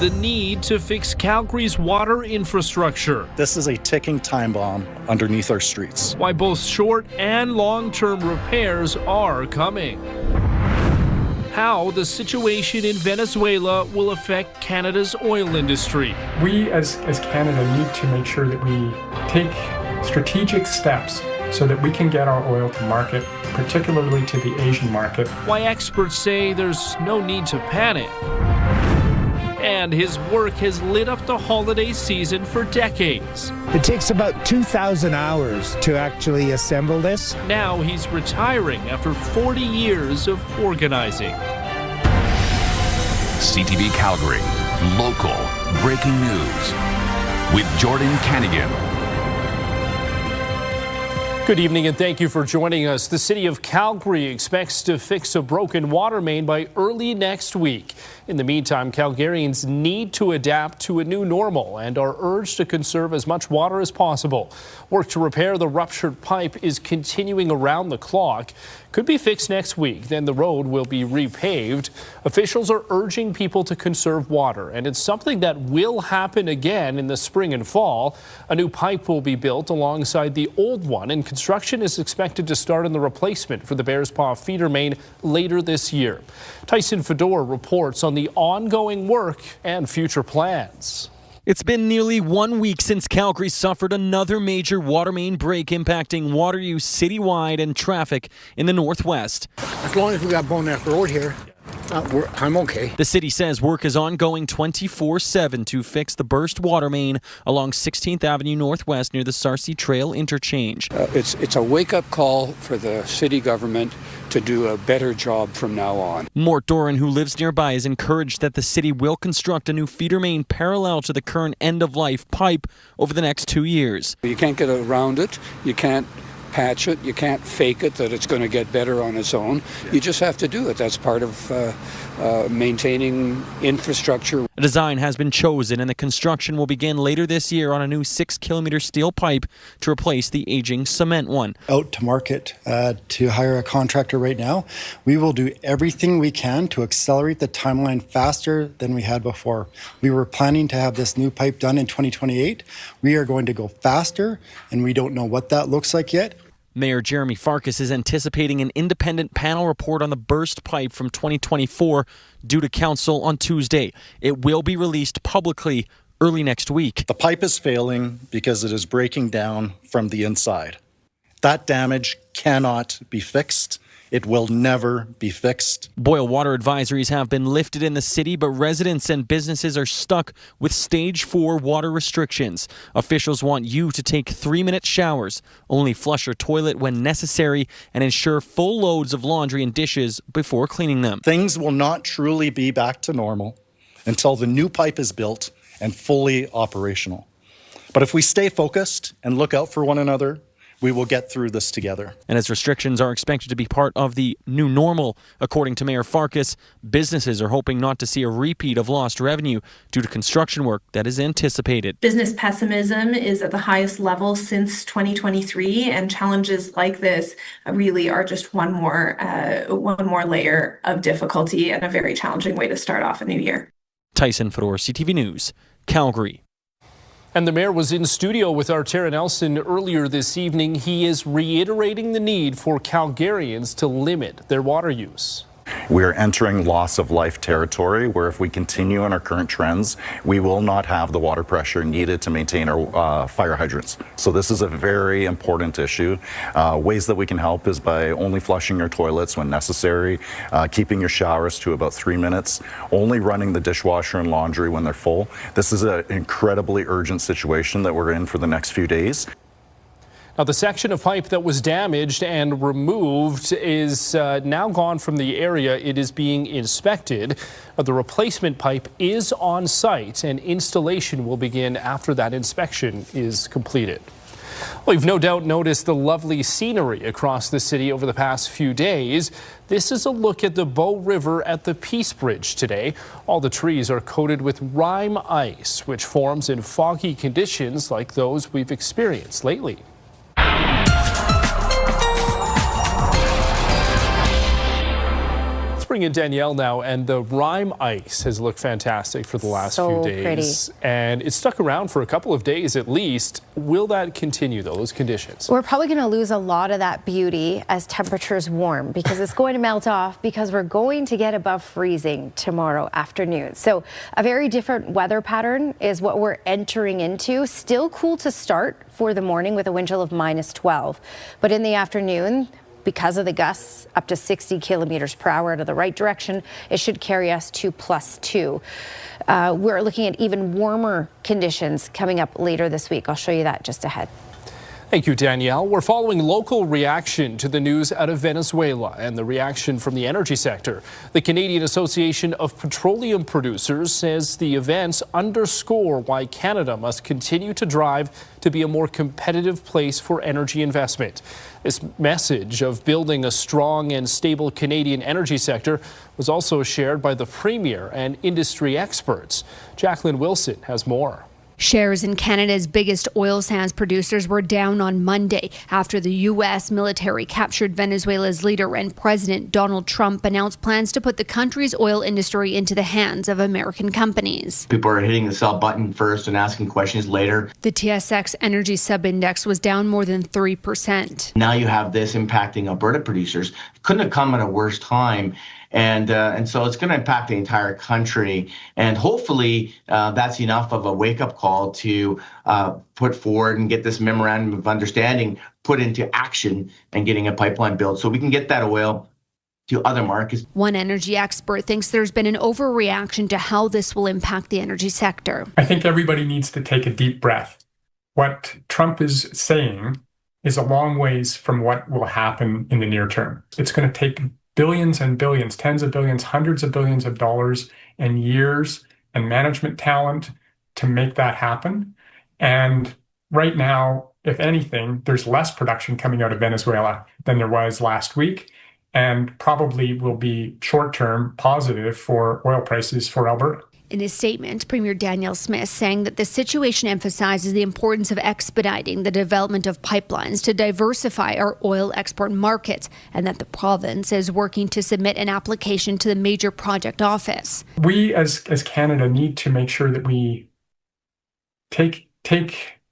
the need to fix Calgary's water infrastructure. This is a ticking time bomb underneath our streets. Why both short and long-term repairs are coming. How the situation in Venezuela will affect Canada's oil industry. We as Canada need to make sure that we take strategic steps so that we can get our oil to market, particularly to the Asian market. Why experts say there's no need to panic. And his work has lit up the holiday season for decades. It takes about 2,000 hours to actually assemble this. Now he's retiring after 40 years of organizing. CTV Calgary, local breaking news with Jordan Canigan. Good evening and thank you for joining us. The city of Calgary expects to fix a broken water main by early next week. In the meantime, Calgarians need to adapt to a new normal and are urged to conserve as much water as possible. Work to repair the ruptured pipe is continuing around the clock. Could be fixed next week, then the road will be repaved. Officials are urging people to conserve water, and it's something that will happen again in the spring and fall. A new pipe will be built alongside the old one, and construction is expected to start on the replacement for the Bears Paw feeder main later this year. Tyson Fedor reports on the ongoing work and future plans. It's been nearly 1 week since Calgary suffered another major water main break impacting water use citywide and traffic in the northwest. As long as we got Boneff Road here, I'm okay. The city says work is ongoing 24/7 to fix the burst water main along 16th Avenue Northwest near the Sarcee Trail interchange. It's a wake-up call for the city government to do a better job from now on. Mort Doran, who lives nearby, is encouraged that the city will construct a new feeder main parallel to the current end-of-life pipe over the next 2 years. You can't get around it. You can't patch it. You can't fake it that it's going to get better on its own. You just have to do it. That's part of maintaining infrastructure. A design has been chosen and the construction will begin later this year on a new 6-kilometer steel pipe to replace the aging cement one. Out to market to hire a contractor right now. We will do everything we can to accelerate the timeline faster than we had before. We were planning to have this new pipe done in 2028. We are going to go faster, and we don't know what that looks like yet. Mayor Jeremy Farkas is anticipating an independent panel report on the burst pipe from 2024 due to council on Tuesday. It will be released publicly early next week. The pipe is failing because it is breaking down from the inside. That damage cannot be fixed. It will never be fixed. Boil water advisories have been lifted in the city, but residents and businesses are stuck with stage 4 water restrictions. Officials want you to take 3-minute showers, only flush your toilet when necessary, and ensure full loads of laundry and dishes before cleaning them. Things will not truly be back to normal until the new pipe is built and fully operational. But if we stay focused and look out for one another, we will get through this together. And as restrictions are expected to be part of the new normal, according to Mayor Farkas, businesses are hoping not to see a repeat of lost revenue due to construction work that is anticipated. Business pessimism is at the highest level since 2023, and challenges like this really are just one more layer of difficulty and a very challenging way to start off a new year. Tyson Fedor, CTV News, Calgary. And the mayor was in studio with our Tara Nelson earlier this evening. He is reiterating the need for Calgarians to limit their water use. We're entering loss of life territory where if we continue on our current trends, we will not have the water pressure needed to maintain our fire hydrants. So this is a very important issue. Ways that we can help is by only flushing your toilets when necessary, keeping your showers to about 3 minutes, only running the dishwasher and laundry when they're full. This is an incredibly urgent situation that we're in for the next few days. Now, the section of pipe that was damaged and removed is now gone from the area. It is being inspected. The replacement pipe is on site, and installation will begin after that inspection is completed. Well, you've no doubt noticed the lovely scenery across the city over the past few days. This is a look at the Bow River at the Peace Bridge today. All the trees are coated with rime ice, which forms in foggy conditions like those we've experienced lately. bring in Danielle now, and the Rime ice has looked fantastic for the last few days. Pretty. And it's stuck around for a couple of days at least. Will that continue, though, those conditions? We're probably going to lose a lot of that beauty as temperatures warm, because it's going to melt off, because we're going to get above freezing tomorrow afternoon. So a very different weather pattern is what we're entering into. Still cool to start for the morning with a wind chill of -12. But in the afternoon, because of the gusts up to 60 kilometers per hour to the right direction, it should carry us to +2. We're looking at even warmer conditions coming up later this week. I'll show you that just ahead. Thank you, Danielle. We're following local reaction to the news out of Venezuela and the reaction from the energy sector. The Canadian Association of Petroleum Producers says the events underscore why Canada must continue to drive to be a more competitive place for energy investment. This message of building a strong and stable Canadian energy sector was also shared by the Premier and industry experts. Jacqueline Wilson has more. Shares in Canada's biggest oil sands producers were down on Monday after the U.S. military captured Venezuela's leader, and President Donald Trump announced plans to put the country's oil industry into the hands of American companies. People are hitting the sell button first and asking questions later. The TSX Energy Subindex was down more than 3%. Now you have this impacting Alberta producers. Couldn't have come at a worse time. And so it's going to impact the entire country. And hopefully that's enough of a wake-up call to put forward and get this memorandum of understanding put into action and getting a pipeline built so we can get that oil to other markets. One energy expert thinks there's been an overreaction to how this will impact the energy sector. I think everybody needs to take a deep breath. What Trump is saying is a long ways from what will happen in the near term. It's going to take billions and billions, tens of billions, hundreds of billions of dollars and years and management talent to make that happen. And right now, if anything, there's less production coming out of Venezuela than there was last week, and probably will be short-term positive for oil prices for Alberta. In his statement, Premier Danielle Smith saying that the situation emphasizes the importance of expediting the development of pipelines to diversify our oil export markets, and that the province is working to submit an application to the major project office. We as Canada need to make sure that we take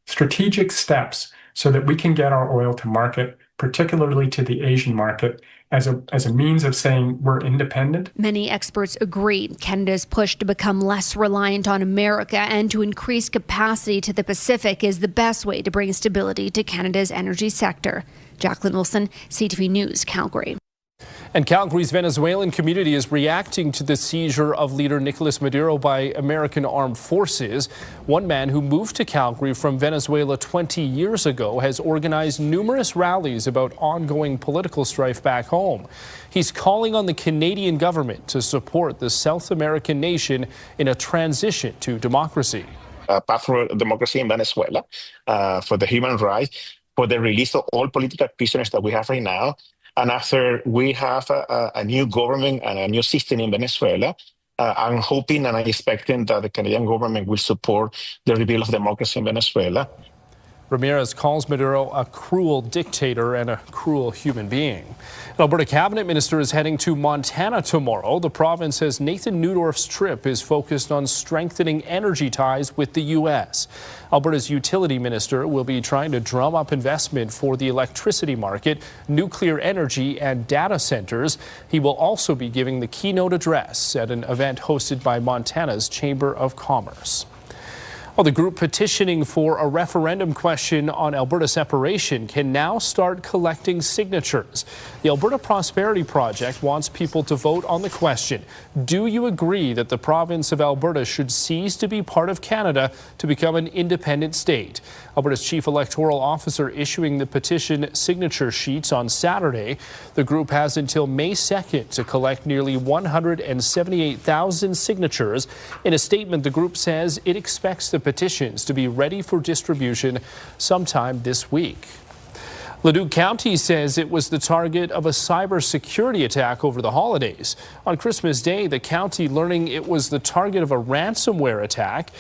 strategic steps so that we can get our oil to market, particularly to the Asian market, as a means of saying we're independent. Many experts agree Canada's push to become less reliant on America and to increase capacity to the Pacific is the best way to bring stability to Canada's energy sector. Jacqueline Wilson, CTV News, Calgary. And Calgary's Venezuelan community is reacting to the seizure of leader Nicolas Maduro by American armed forces. One man who moved to Calgary from Venezuela 20 years ago has organized numerous rallies about ongoing political strife back home. He's calling on the Canadian government to support the South American nation in a transition to democracy. Path for democracy in Venezuela, for the human rights, for the release of all political prisoners that we have right now. And after we have a new government and a new system in Venezuela, I'm hoping and I'm expecting that the Canadian government will support the rebuild of democracy in Venezuela. Ramirez calls Maduro a cruel dictator and a cruel human being. An Alberta cabinet minister is heading to Montana tomorrow. The province says Nathan Neudorf's trip is focused on strengthening energy ties with the U.S. Alberta's utility minister will be trying to drum up investment for the electricity market, nuclear energy, and data centers. He will also be giving the keynote address at an event hosted by Montana's Chamber of Commerce. Well, the group petitioning for a referendum question on Alberta separation can now start collecting signatures. The Alberta Prosperity Project wants people to vote on the question: do you agree that the province of Alberta should cease to be part of Canada to become an independent state? Alberta's chief electoral officer issuing the petition signature sheets on Saturday. The group has until May 2nd to collect nearly 178,000 signatures. In a statement, the group says it expects the petitions to be ready for distribution sometime this week. Leduc County says it was the target of a cybersecurity attack over the holidays. On Christmas Day, the county learning it was the target of a ransomware attack.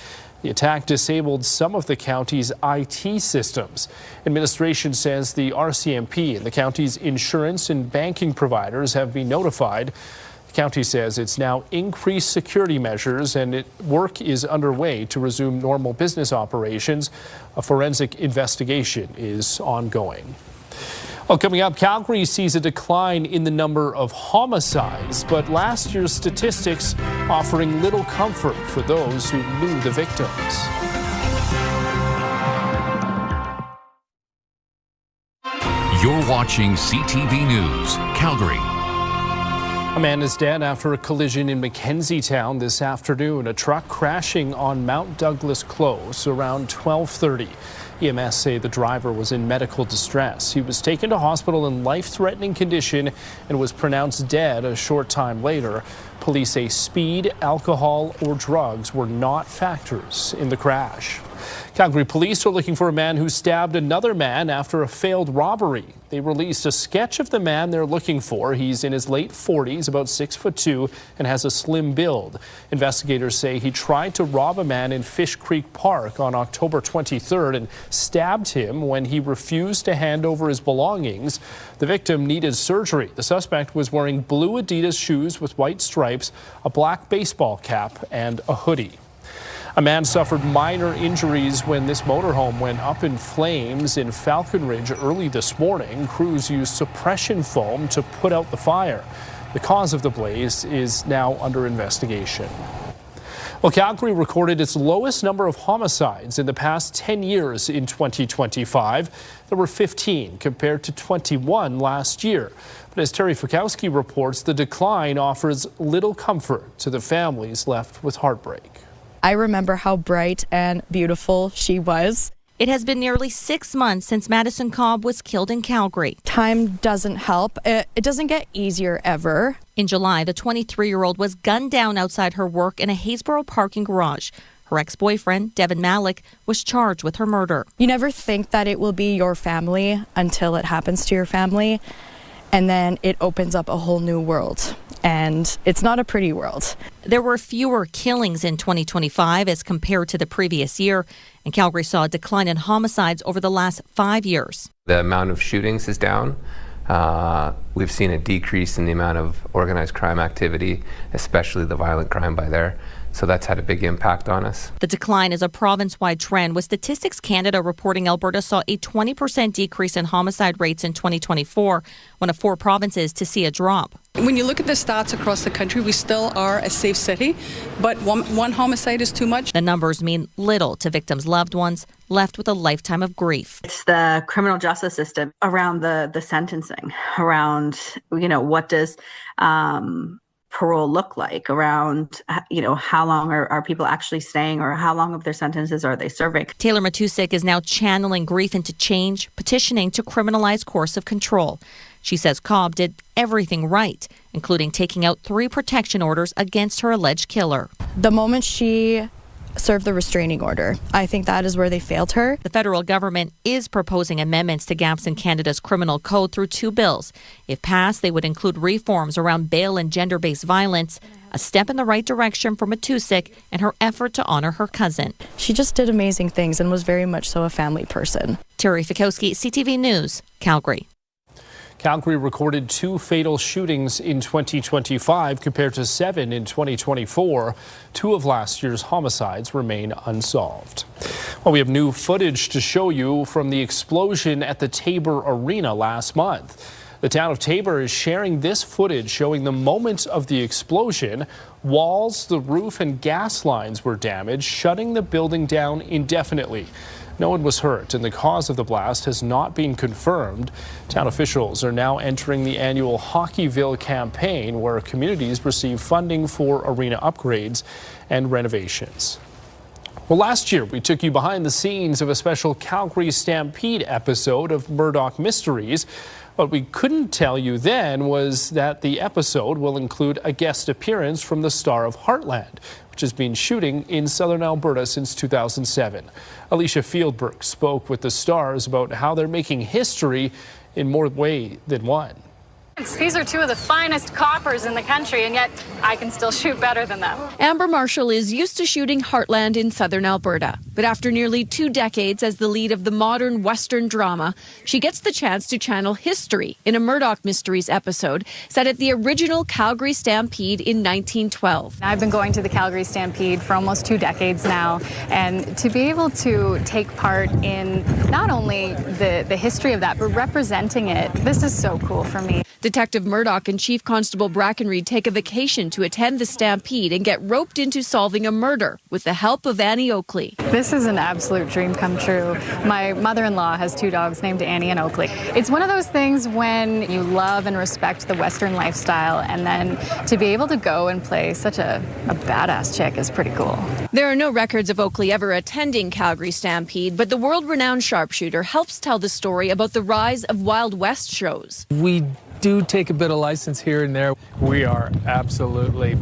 The attack disabled some of the county's IT systems. Administration says the RCMP and the county's insurance and banking providers have been notified. The county says it's now increased security measures and work is underway to resume normal business operations. A forensic investigation is ongoing. Well, coming up, Calgary sees a decline in the number of homicides, but last year's statistics offering little comfort for those who knew the victims. You're watching CTV News, Calgary. A man is dead after a collision in Mackenzie Town this afternoon. A truck crashing on Mount Douglas Close around 12:30. EMS say the driver was in medical distress. He was taken to hospital in life-threatening condition and was pronounced dead a short time later. Police say speed, alcohol, or drugs were not factors in the crash. Calgary police are looking for a man who stabbed another man after a failed robbery. They released a sketch of the man they're looking for. He's in his late 40s, about 6'2", and has a slim build. Investigators say he tried to rob a man in Fish Creek Park on October 23rd and stabbed him when he refused to hand over his belongings. The victim needed surgery. The suspect was wearing blue Adidas shoes with white stripes, a black baseball cap, and a hoodie. A man suffered minor injuries when this motorhome went up in flames in Falcon Ridge early this morning. Crews used suppression foam to put out the fire. The cause of the blaze is now under investigation. Well, Calgary recorded its lowest number of homicides in the past 10 years in 2025. There were 15 compared to 21 last year. But as Terry Fikowski reports, the decline offers little comfort to the families left with heartbreak. I remember how bright and beautiful she was. It has been nearly 6 months since Madison Cobb was killed in Calgary. Time doesn't help. It doesn't get easier ever. In July, the 23-year-old was gunned down outside her work in a Haysboro parking garage. Her ex-boyfriend, Devin Malik, was charged with her murder. You never think that it will be your family until it happens to your family. And then it opens up a whole new world. And it's not a pretty world. There were fewer killings in 2025 as compared to the previous year, and Calgary saw a decline in homicides over the last 5 years. The amount of shootings is down. We've seen a decrease in the amount of organized crime activity, especially the violent crime by there. So that's had a big impact on us. The decline is a province-wide trend, with Statistics Canada reporting Alberta saw a 20% decrease in homicide rates in 2024, one of 4 provinces to see a drop. When you look at the stats across the country, we still are a safe city, but one homicide is too much. The numbers mean little to victims' loved ones left with a lifetime of grief. It's the criminal justice system around the sentencing, around, what does parole look like, around, how long are people actually staying, or how long of their sentences are they serving. Taylor Matusik is now channeling grief into change, petitioning to criminalize coercive control. She says Cobb did everything right, including taking out 3 protection orders against her alleged killer. The moment she served the restraining order, I think that is where they failed her. The federal government is proposing amendments to gaps in Canada's criminal code through 2 bills. If passed, they would include reforms around bail and gender-based violence, a step in the right direction for Matusik and her effort to honor her cousin. She just did amazing things and was very much so a family person. Terry Fikowski, CTV News, Calgary. Calgary recorded 2 fatal shootings in 2025 compared to 7 in 2024. 2 of last year's homicides remain unsolved. Well, we have new footage to show you from the explosion at the Tabor Arena last month. The town of Tabor is sharing this footage showing the moment of the explosion. Walls, the roof, and gas lines were damaged, shutting the building down indefinitely. No one was hurt, and the cause of the blast has not been confirmed. Town officials are now entering the annual Hockeyville campaign, where communities receive funding for arena upgrades and renovations. Well, last year we took you behind the scenes of a special Calgary Stampede episode of Murdoch Mysteries. What we couldn't tell you then was that the episode will include a guest appearance from the star of Heartland, which has been shooting in southern Alberta since 2007. Alicia Fieldberg spoke with the stars about how they're making history in more ways than one. These are 2 of the finest coppers in the country, and yet I can still shoot better than them. Amber Marshall is used to shooting Heartland in southern Alberta. But after nearly 2 decades as the lead of the modern Western drama, she gets the chance to channel history in a Murdoch Mysteries episode set at the original Calgary Stampede in 1912. I've been going to the Calgary Stampede for almost 2 decades now, and to be able to take part in not only the history of that, but representing it, this is so cool for me. Detective Murdoch and Chief Constable Brackenreed take a vacation to attend the Stampede and get roped into solving a murder with the help of Annie Oakley. This is an absolute dream come true. My mother-in-law has 2 dogs named Annie and Oakley. It's one of those things when you love and respect the Western lifestyle, and then to be able to go and play such a badass chick is pretty cool. There are no records of Oakley ever attending Calgary Stampede, but the world-renowned sharpshooter helps tell the story about the rise of Wild West shows. We do take a bit of license here and there. We are absolutely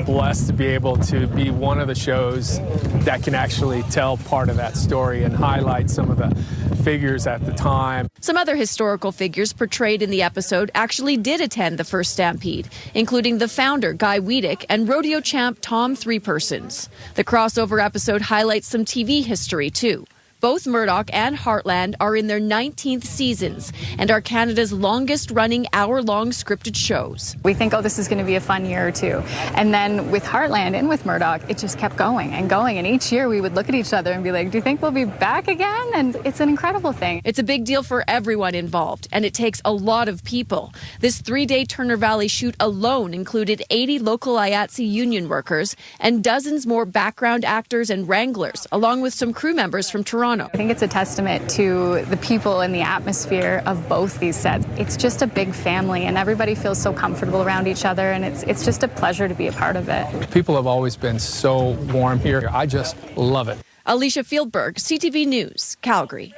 blessed to be able to be one of the shows that can actually tell part of that story and highlight some of the figures at the time. Some other historical figures portrayed in the episode actually did attend the first Stampede, including the founder, Guy Wiedeck, and rodeo champ Tom Three Persons. The crossover episode highlights some TV history, too. Both Murdoch and Heartland are in their 19th seasons and are Canada's longest-running hour-long scripted shows. We think, oh, this is going to be a fun year or two. And then with Heartland and with Murdoch, it just kept going and going. And each year we would look at each other and be like, do you think we'll be back again? And it's an incredible thing. It's a big deal for everyone involved, and it takes a lot of people. This 3-day Turner Valley shoot alone included 80 local IATSE union workers and dozens more background actors and wranglers, along with some crew members from Toronto. I think it's a testament to the people and the atmosphere of both these sets. It's just a big family, and everybody feels so comfortable around each other, and it's just a pleasure to be a part of it. People have always been so warm here. I just love it. Alicia Fieldberg, CTV News, Calgary.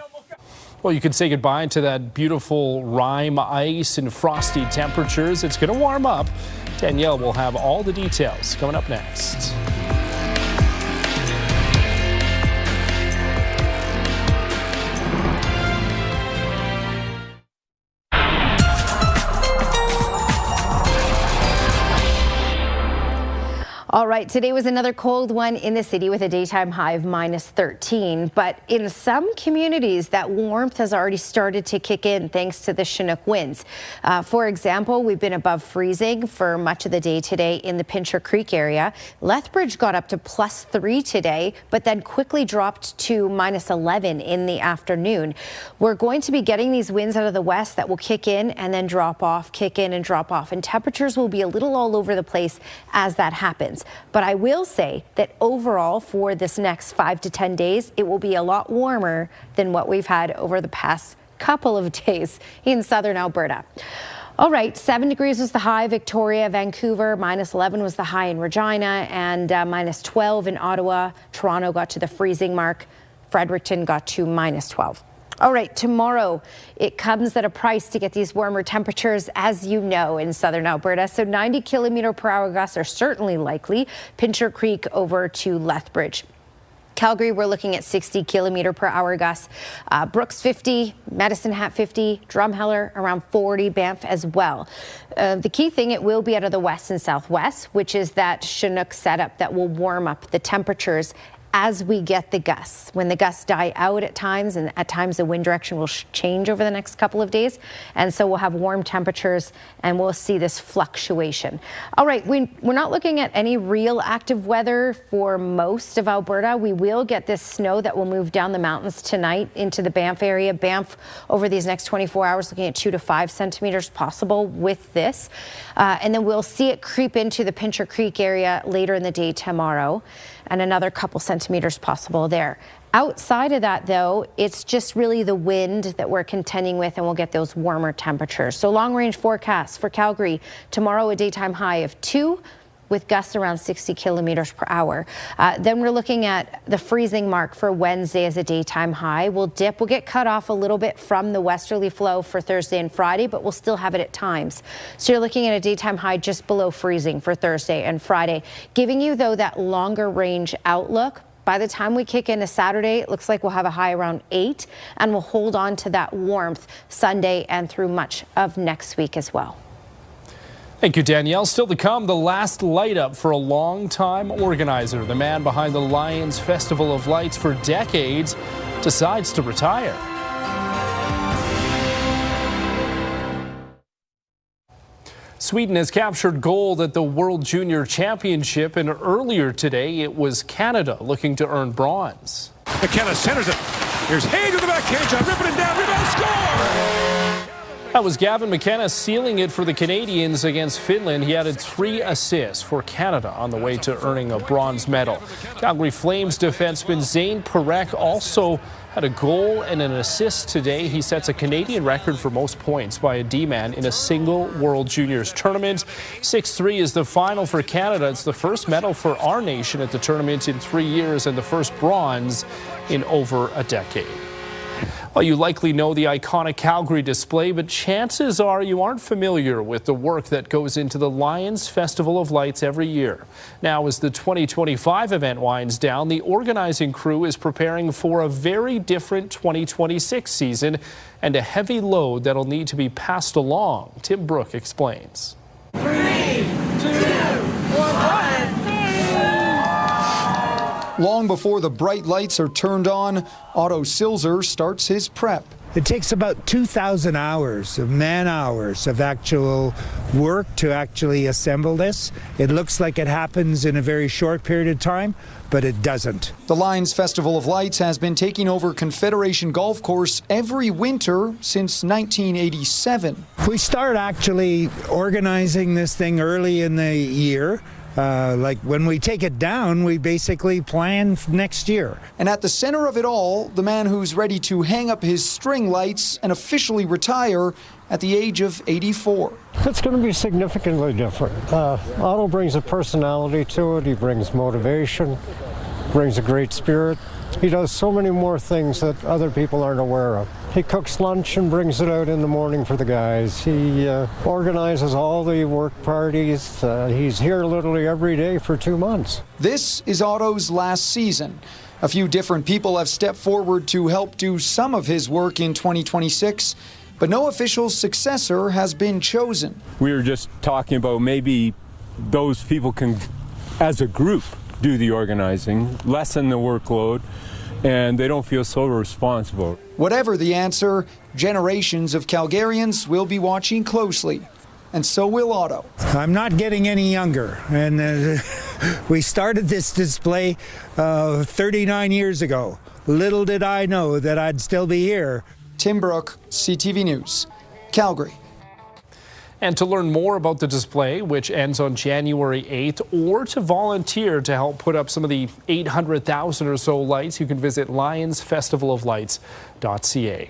Well, you can say goodbye to that beautiful rime ice and frosty temperatures. It's going to warm up. Danielle will have all the details coming up next. All right, today was another cold one in the city with a daytime high of -13. But in some communities, that warmth has already started to kick in thanks to the Chinook winds. For example, we've been above freezing for much of the day today in the Pincher Creek area. Lethbridge got up to +3 today, but then quickly dropped to -11 in the afternoon. We're going to be getting these winds out of the west that will kick in and then drop off, kick in and drop off. And temperatures will be a little all over the place as that happens. But I will say that overall for this next 5 to 10 days, it will be a lot warmer than what we've had over the past couple of days in southern Alberta. All right, 7 degrees was the high, Victoria, Vancouver, -11 was the high in Regina, and -12 in Ottawa. Toronto got to the freezing mark. Fredericton got to -12. All right, tomorrow it comes at a price to get these warmer temperatures, as you know, in southern Alberta. So 90-kilometre-per-hour gusts are certainly likely. Pincher Creek over to Lethbridge. Calgary, we're looking at 60-kilometre-per-hour gusts. Brooks 50, Medicine Hat 50, Drumheller around 40, Banff as well. The key thing, it will be out of the west and southwest, which is that Chinook setup that will warm up the temperatures as we get the gusts. When the gusts die out at times, and at times the wind direction will change over the next couple of days, and so we'll have warm temperatures and we'll see this fluctuation. All right, we're not looking at any real active weather for most of Alberta. We will get this snow that will move down the mountains tonight into the Banff area. Banff over these next 24 hours looking at 2 to 5 centimeters possible with this. And then we'll see it creep into the Pincher Creek area later in the day tomorrow, and another couple centimeters possible there. Outside of that, though, it's just really the wind that we're contending with, and we'll get those warmer temperatures. So long-range forecasts for Calgary tomorrow, a daytime high of 2 with gusts around 60 kilometers per hour. Then we're looking at the freezing mark for Wednesday as a daytime high. We'll dip, we'll get cut off a little bit from the westerly flow for Thursday and Friday, but we'll still have it at times. So you're looking at a daytime high just below freezing for Thursday and Friday, giving you, though, that longer range outlook. By the time we kick into Saturday, it looks like we'll have a high around 8, and we'll hold on to that warmth Sunday and through much of next week as well. Thank you, Danielle. Still to come, the last light up for a long-time organizer. The man behind the Lions Festival of Lights for decades decides to retire. Sweden has captured gold at the World Junior Championship, and earlier today it was Canada looking to earn bronze. McKenna centers it. Here's Hay to the backhand shot, ripping it down, rebound, score! That was Gavin McKenna sealing it for the Canadians against Finland. He added 3 assists for Canada on the way to earning a bronze medal. Calgary Flames defenseman Zane Parekh also had a goal and an assist today. He sets a Canadian record for most points by a D-man in a single World Juniors tournament. 6-3 is the final for Canada. It's the first medal for our nation at the tournament in 3 years and the first bronze in over a decade. Well, you likely know the iconic Calgary display, but chances are you aren't familiar with the work that goes into the Lions Festival of Lights every year. Now, as the 2025 event winds down, the organizing crew is preparing for a very different 2026 season and a heavy load that'll need to be passed along. Tim Brook explains. 3, 2, 1. Long before the bright lights are turned on, Otto Silzer starts his prep. It takes about 2,000 hours of man-hours of actual work to actually assemble this. It looks like it happens in a very short period of time, but it doesn't. The Lions Festival of Lights has been taking over Confederation Golf Course every winter since 1987. We start actually organizing this thing early in the year. Like when we take it down, we basically plan next year. And at the center of it all, the man who's ready to hang up his string lights and officially retire at the age of 84. It's going to be significantly different. Otto brings a personality to it. He brings motivation, brings a great spirit. He does so many more things that other people aren't aware of. He cooks lunch and brings it out in the morning for the guys. He organizes all the work parties. He's here literally every day for 2 months. This is Otto's last season. A few different people have stepped forward to help do some of his work in 2026, but no official successor has been chosen. We were just talking about maybe those people can, as a group, do the organizing, lessen the workload, and they don't feel so responsible. Whatever the answer, generations of Calgarians will be watching closely, and so will Otto. I'm not getting any younger, and we started this display 39 years ago. Little did I know that I'd still be here. Tim Brook, CTV News, Calgary. And to learn more about the display, which ends on January 8th, or to volunteer to help put up some of the 800,000 or so lights, you can visit lionsfestivaloflights.ca.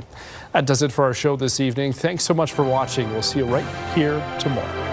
That does it for our show this evening. Thanks so much for watching. We'll see you right here tomorrow.